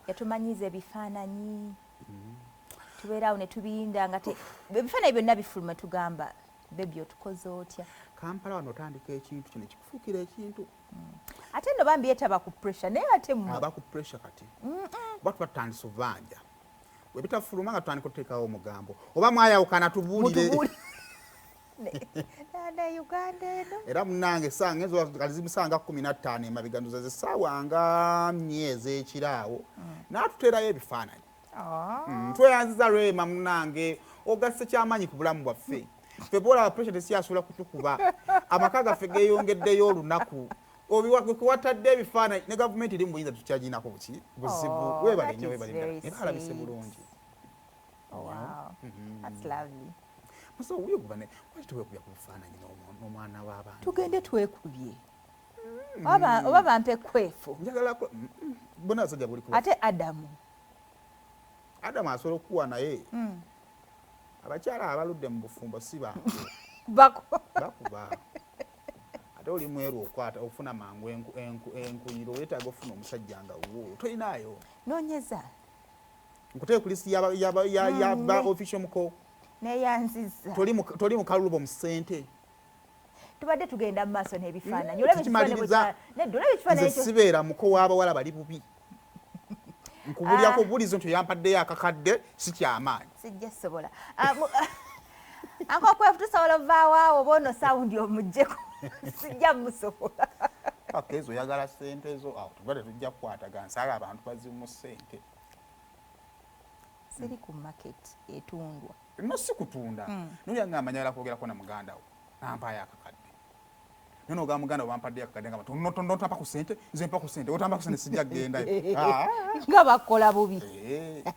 yatumanyiza ebifaananyi tubeera awo ne tubinda nga ebifaananyi byonna bifuluma tugamba bebi otukoze otya Kampala wano otandika ekintu kino kikufuukira ekintu ate nno bambi yeetaba ku pressure naye ate mmwe aba ku pressure kati oba tuba tutandisa obanja bwe bitafuluma nga tutandika okuteekawo omugambo oba mwayawukana tubuulire Uganda eno era munnange essaawa ngenzo kalizimusanga 15 emabega nduza essaawa nga 4 ez'ekiraawo n'atuteerayo ebifaananyi tweyanziza Rema munnange ogasse kyamaanyi ku bulamu bwaffe ffe bwolaba puressure tesyasobola kutukuba amaka gaffe geeyongeddeyo olunaku obiwatadde ebifaananyi ne gavumenti eri mu buyinza tukyagiinako buzibu webale nnyo webale balabise bulungi muso wiyekuba ne waki tuwekubya ku bifaananyi n'omwana w'abantu tugende twekubye oba bampe ekwefu njagala bona asajja buli ate Adamu asobola okuwa naye abakyala abaludde mu bufumbo si bantu bakuba ate oli mweru okwata ofuna mangu enkuyiro weetaaga ofuna omusajja nga wo tolinaayo noonyeza nkuteeka ku lisiti yaba official muko neyanziza toli mu kalulubo mu ssente tubadde tugenda mu maaso n'ebifaananyi nze sibeera muko w'abawala bali bubi nkubulyako obuulizo nti oyampaddeyo akakadde si kyamaanyi sijja sobola ankokwefu tusobola ovaawo awo bono sawundi omugjeko sijja musobola ezo oyagala ssente ezo tubadde tujja kukwatagana nsaaga abantu bazimu ssente siri ku market etundwa no si kutunda nolyanga amanyala kwogerako na muganda wo nampaayo akakadde nono ogamba muganda wo bampaddeyo akakadde nga tonotapa ku ssente nze mpa ku ssente otamba ku ssente sijja kugendayo nga bakola bubi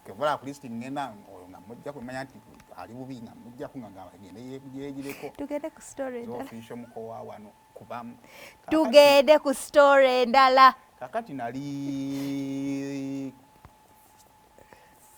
kevola ku lisiti ngenda oyo nga mujja kumanya nti ali bubi nga mujjaku nga gende yegireko tugende ku story endala ofisho mukowa wano kubamu tugende ku story endala kakati nali